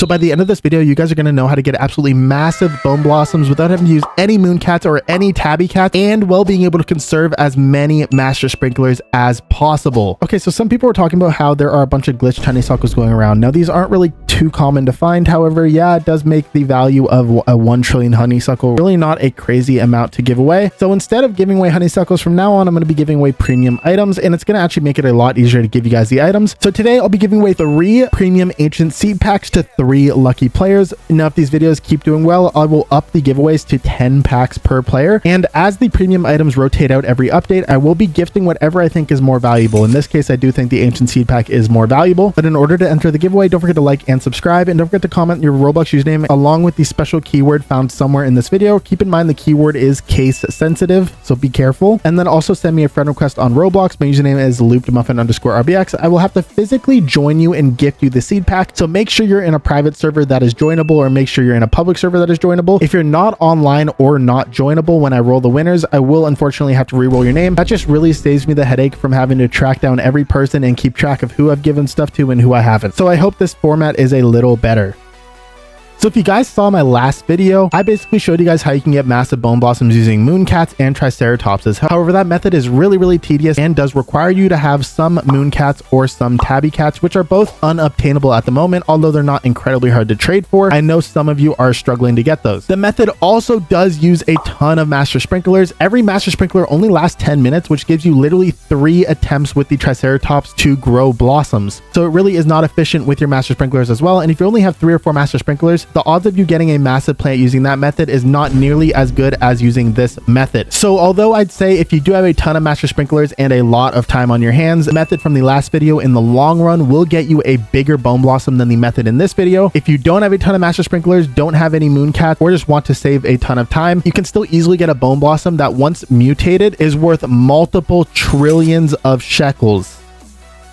So by the end of this video, you guys are going to know how to get absolutely massive bone blossoms without having to use any moon cats or any tabby cats, and while being able to conserve as many master sprinklers as possible. Okay, so some people were talking about how there are a bunch of glitched honeysuckles going around. Now these aren't really too common to find. However, yeah, it does make the value of a 1 trillion honeysuckle really not a crazy amount to give away. So instead of giving away honeysuckles from now on, I'm going to be giving away premium items, and it's going to actually make it a lot easier to give you guys the items. So today I'll be giving away 3 premium ancient seed packs to 3 lucky players. Now if these videos keep doing well, I will up the giveaways to 10 packs per player, and as the premium items rotate out every update, I will be gifting whatever I think is more valuable. In this case, I do think the ancient seed pack is more valuable, but in order to enter the giveaway, don't forget to like and subscribe, and don't forget to comment your Roblox username along with the special keyword found somewhere in this video. Keep in mind the keyword is case sensitive, so be careful. And then also send me a friend request on Roblox. My username is loopedmuffin_rbx. I will have to physically join you and gift you the seed pack, so make sure you're in a private server that is joinable, or make sure you're in a public server that is joinable. If you're not online or not joinable when I roll the winners, I will unfortunately have to re-roll your name. That just really saves me the headache from having to track down every person and keep track of who I've given stuff to and who I haven't. So I hope this format is a little better. So if you guys saw my last video, I basically showed you guys how you can get massive bone blossoms using moon cats and triceratopses. However, that method is really tedious and does require you to have some moon cats or some tabby cats, which are both unobtainable at the moment, although they're not incredibly hard to trade for. I know some of you are struggling to get those. The method also does use a ton of master sprinklers. Every master sprinkler only lasts 10 minutes, which gives you literally 3 attempts with the triceratops to grow blossoms. So it really is not efficient with your master sprinklers as well. And if you only have 3 or 4 master sprinklers, the odds of you getting a massive plant using that method is not nearly as good as using this method. So although I'd say if you do have a ton of master sprinklers and a lot of time on your hands, the method from the last video in the long run will get you a bigger bone blossom than the method in this video. If you don't have a ton of master sprinklers, don't have any moon cats, or just want to save a ton of time, you can still easily get a bone blossom that once mutated is worth multiple trillions of shekels.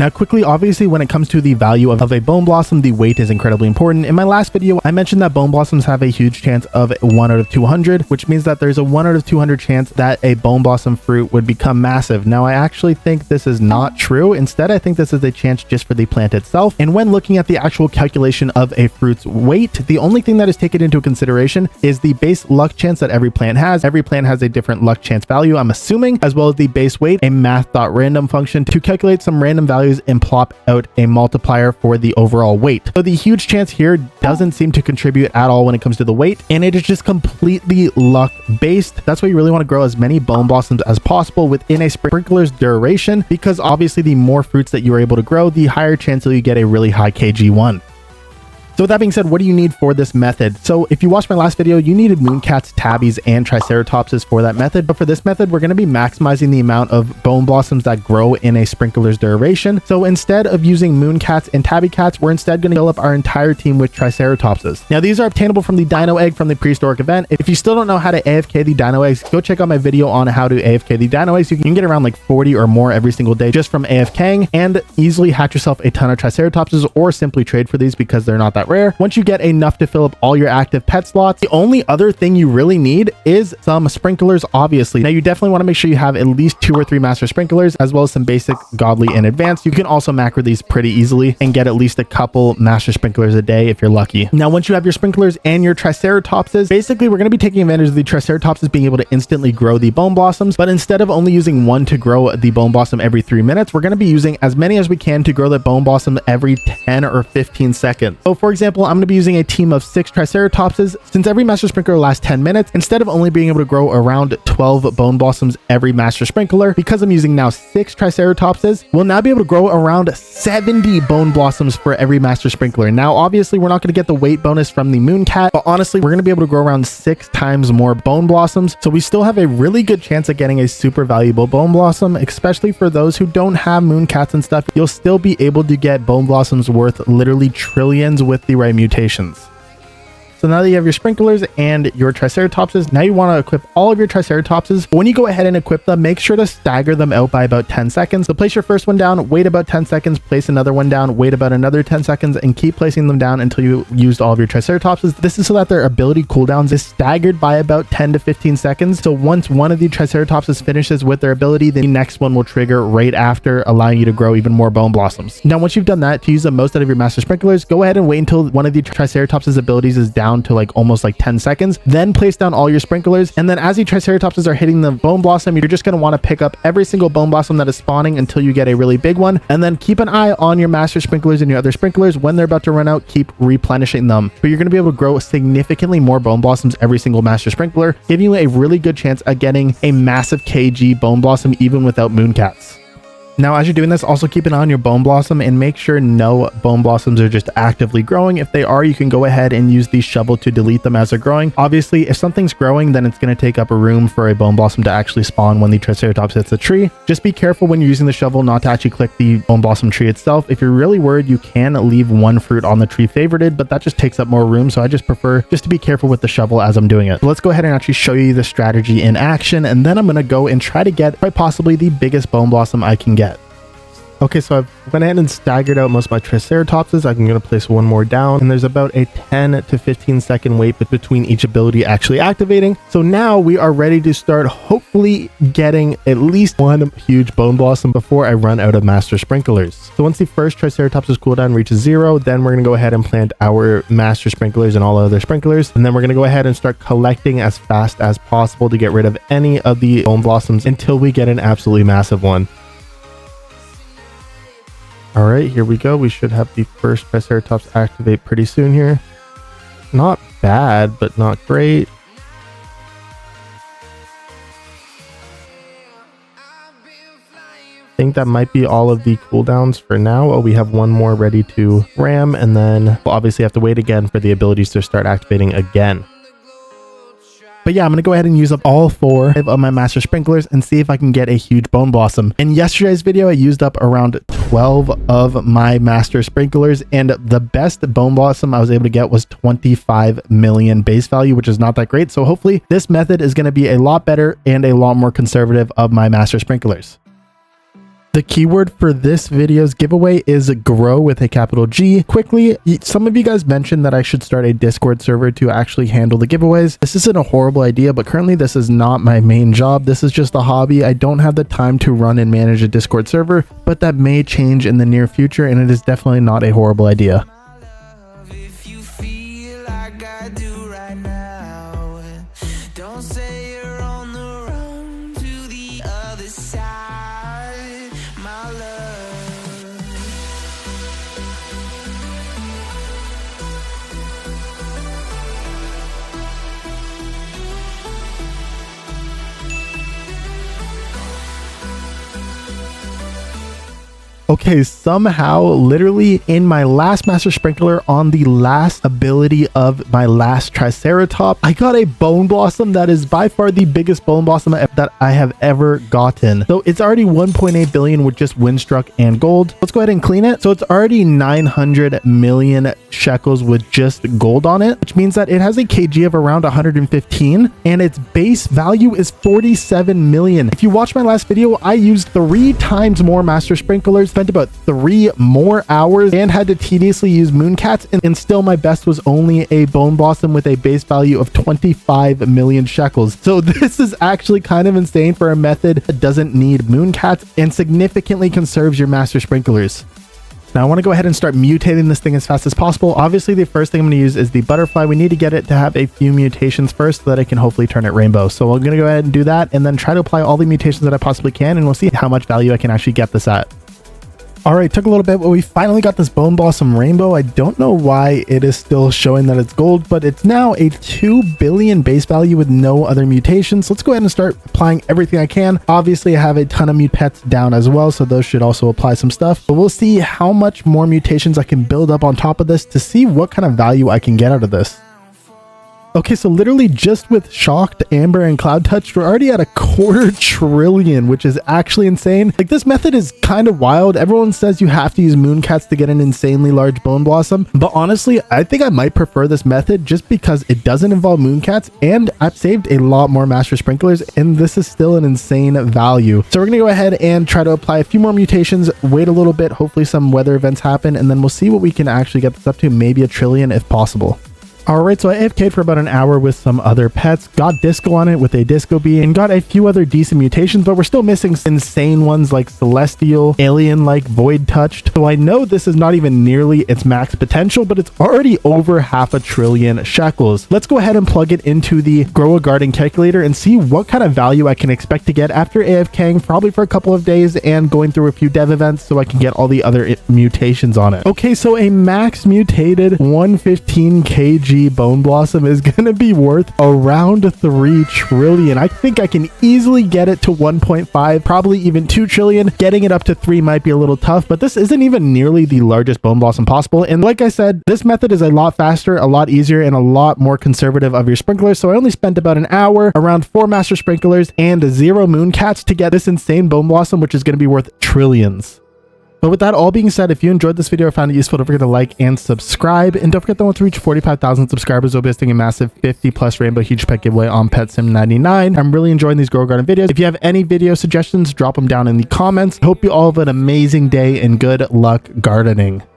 Now quickly, obviously when it comes to the value of a bone blossom, the weight is incredibly important. In my last video, I mentioned that bone blossoms have a huge chance of 1 out of 200, which means that there's a 1 out of 200 chance that a bone blossom fruit would become massive. Now I actually think this is not true. Instead, I think this is a chance just for the plant itself. And when looking at the actual calculation of a fruit's weight, the only thing that is taken into consideration is the base luck chance that every plant has. Every plant has a different luck chance value, I'm assuming, as well as the base weight, a math.random function to calculate some random values and plop out a multiplier for the overall weight. So the huge chance here doesn't seem to contribute at all when it comes to the weight, and it is just completely luck based. That's why you really want to grow as many bone blossoms as possible within a sprinkler's duration, because obviously the more fruits that you are able to grow, the higher chance that you get a really high KG1. So with that being said, what do you need for this method? So if you watched my last video, you needed moon cats, tabbies, and triceratopses for that method. But for this method, we're going to be maximizing the amount of bone blossoms that grow in a sprinkler's duration. So instead of using moon cats and tabby cats, we're instead going to fill up our entire team with triceratopses. Now these are obtainable from the dino egg from the prehistoric event. If you still don't know how to AFK the dino eggs, go check out my video on how to AFK the dino eggs. You can get around like 40 or more every single day just from AFKing, and easily hatch yourself a ton of triceratopses, or simply trade for these because they're not that rare. Once you get enough to fill up all your active pet slots, the only other thing you really need is some sprinklers, obviously. Now you definitely want to make sure you have at least 2 or 3 master sprinklers, as well as some basic, godly, and advanced. You can also macro these pretty easily and get at least a couple master sprinklers a day if you're lucky. Now once you have your sprinklers and your triceratopses, basically we're going to be taking advantage of the triceratopses being able to instantly grow the bone blossoms, but instead of only using 1 to grow the bone blossom every 3 minutes, we're going to be using as many as we can to grow the bone blossom every 10 or 15 seconds. So for example, I'm going to be using a team of 6 triceratopses. Since every master sprinkler lasts 10 minutes, instead of only being able to grow around 12 bone blossoms every master sprinkler, because I'm using now 6 triceratopses, we'll now be able to grow around 70 bone blossoms for every master sprinkler. Now obviously we're not going to get the weight bonus from the moon cat, but honestly we're going to be able to grow around 6 times more bone blossoms, so we still have a really good chance at getting a super valuable bone blossom. Especially for those who don't have moon cats and stuff, you'll still be able to get bone blossoms worth literally trillions with the right mutations. So now that you have your sprinklers and your triceratopses, now you want to equip all of your triceratopses. But when you go ahead and equip them, make sure to stagger them out by about 10 seconds. So place your first one down, wait about 10 seconds, place another one down, wait about another 10 seconds, and keep placing them down until you used all of your triceratopses. This is so that their ability cooldowns is staggered by about 10 to 15 seconds. So once one of the triceratopses finishes with their ability, the next one will trigger right after, allowing you to grow even more bone blossoms. Now, once you've done that, to use the most out of your master sprinklers, go ahead and wait until one of the triceratopses abilities is down to like almost like 10 seconds. Then place down all your sprinklers. And then as the triceratopses are hitting the bone blossom, you're just going to want to pick up every single bone blossom that is spawning until you get a really big one. And then keep an eye on your master sprinklers and your other sprinklers. When they're about to run out, keep replenishing them. But you're going to be able to grow significantly more bone blossoms every single master sprinkler, giving you a really good chance at getting a massive KG bone blossom even without mooncats. Now, as you're doing this, also keep an eye on your bone blossom and make sure no bone blossoms are just actively growing. If they are, you can go ahead and use the shovel to delete them as they're growing. Obviously, if something's growing, then it's going to take up a room for a bone blossom to actually spawn when the triceratops hits the tree. Just be careful when you're using the shovel not to actually click the bone blossom tree itself. If you're really worried, you can leave one fruit on the tree favorited, but that just takes up more room. So I just prefer just to be careful with the shovel as I'm doing it. So let's go ahead and actually show you the strategy in action. And then I'm going to go and try to get quite possibly the biggest bone blossom I can get. Okay, so I've went ahead and staggered out most of my triceratopses. I'm going to place one more down, and there's about a 10 to 15 second wait between each ability actually activating. So now we are ready to start hopefully getting at least one huge bone blossom before I run out of master sprinklers. So once the first triceratops's cooldown reaches 0, then we're going to go ahead and plant our master sprinklers and all other sprinklers. And then we're going to go ahead and start collecting as fast as possible to get rid of any of the bone blossoms until we get an absolutely massive one. All right, here we go. We should have the first triceratops activate pretty soon here. Not bad, but not great. I think that might be all of the cooldowns for now. Oh, we have one more ready to ram, and then we'll obviously have to wait again for the abilities to start activating again. But yeah, I'm going to go ahead and use up all 4 of my master sprinklers and see if I can get a huge bone blossom. In yesterday's video, I used up around 12 of my master sprinklers, and the best bone blossom I was able to get was 25 million base value, which is not that great. So hopefully this method is going to be a lot better and a lot more conservative of my master sprinklers. The keyword for this video's giveaway is grow with a capital G. Quickly, some of you guys mentioned that I should start a Discord server to actually handle the giveaways. This isn't a horrible idea, but currently this is not my main job. This is just a hobby. I don't have the time to run and manage a Discord server, but that may change in the near future, and it is definitely not a horrible idea. Okay, somehow, literally in my last master sprinkler on the last ability of my last triceratops, I got a bone blossom that is by far the biggest bone blossom that I have ever gotten. So it's already 1.8 billion with just windstruck and gold. Let's go ahead and clean it. So it's already 900 million shekels with just gold on it, which means that it has a KG of around 115 and its base value is 47 million. If you watch my last video, I used 3 times more master sprinklers, spent about 3 more hours, and had to tediously use mooncats, and still my best was only a bone blossom with a base value of 25 million shekels. So this is actually kind of insane for a method that doesn't need mooncats and significantly conserves your master sprinklers. Now I want to go ahead and start mutating this thing as fast as possible. Obviously, the first thing I'm going to use is the butterfly. We need to get it to have a few mutations first so that I can hopefully turn it rainbow. So I'm going to go ahead and do that and then try to apply all the mutations that I possibly can, and we'll see how much value I can actually get this at. All right, took a little bit, but we finally got this bone blossom rainbow. I don't know why it is still showing that it's gold, but it's now a 2 billion base value with no other mutations. Let's go ahead and start applying everything I can. Obviously, I have a ton of mutets down as well, so those should also apply some stuff. But we'll see how much more mutations I can build up on top of this to see what kind of value I can get out of this. Okay, so literally just with Shocked, Amber, and Cloud Touch, we're already at 250 trillion, which is actually insane. Like, this method is kind of wild. Everyone says you have to use Mooncats to get an insanely large Bone Blossom, but honestly, I think I might prefer this method just because it doesn't involve Mooncats, and I've saved a lot more Master Sprinklers, and this is still an insane value. So we're gonna go ahead and try to apply a few more mutations, wait a little bit, hopefully some weather events happen, and then we'll see what we can actually get this up to, maybe 1 trillion if possible. Alright, so I AFK'd for about an hour with some other pets, got Disco on it with a Disco Bee, and got a few other decent mutations, but we're still missing insane ones like Celestial, Alien-like, Void Touched. So I know this is not even nearly its max potential, but it's already over 500 billion shekels. Let's go ahead and plug it into the Grow a Garden calculator and see what kind of value I can expect to get after AFKing, probably for a couple of days, and going through a few dev events so I can get all the other mutations on it. Okay, so a max mutated 115 kg Bone Blossom is gonna be worth around 3 trillion. I think I can easily get it to 1.5, probably even 2 trillion. Getting it up to 3 might be a little tough, but this isn't even nearly the largest Bone Blossom possible. And like I said, this method is a lot faster, a lot easier, and a lot more conservative of your sprinklers. So I only spent about an hour, around 4 Master Sprinklers, and 0 Mooncats to get this insane Bone Blossom, which is gonna be worth trillions. But with that all being said, if you enjoyed this video or found it useful, don't forget to like and subscribe. And don't forget that once we reach 45,000 subscribers, we'll be hosting a massive 50+ Rainbow Huge Pet giveaway on Pet Sim 99. I'm really enjoying these Grow Garden videos. If you have any video suggestions, drop them down in the comments. Hope you all have an amazing day and good luck gardening. All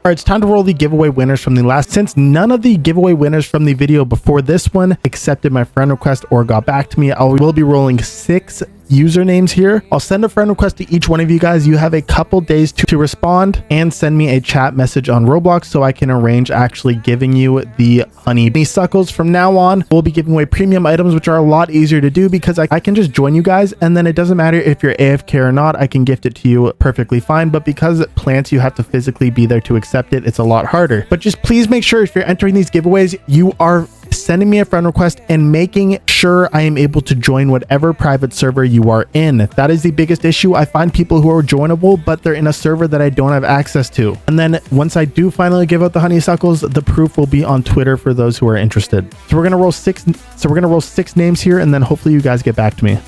right, it's time to roll the giveaway winners from the last. Since none of the giveaway winners from the video before this one accepted my friend request or got back to me, I will be rolling 6 usernames here. I'll send a friend request to each one of you guys. You have a couple days to respond and send me a chat message on Roblox so I can arrange actually giving you the honeysuckles. From now on, we'll be giving away premium items, which are a lot easier to do because I can just join you guys, and then it doesn't matter if you're AFK or not. I can gift it to you perfectly fine, but because plants, you have to physically be there to accept it, it's a lot harder. But just please make sure if you're entering these giveaways, you are sending me a friend request and making sure I am able to join whatever private server you are in. That is the biggest issue. I find people who are joinable, but they're in a server that I don't have access to. And then once I do finally give out the honeysuckles, the proof will be on Twitter for those who are interested. So we're gonna roll 6 names here, and then hopefully you guys get back to me.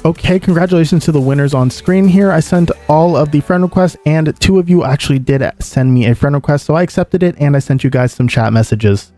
Okay, congratulations to the winners on screen here. I sent all of the friend requests, and 2 of you actually did send me a friend request, so I accepted it and I sent you guys some chat messages.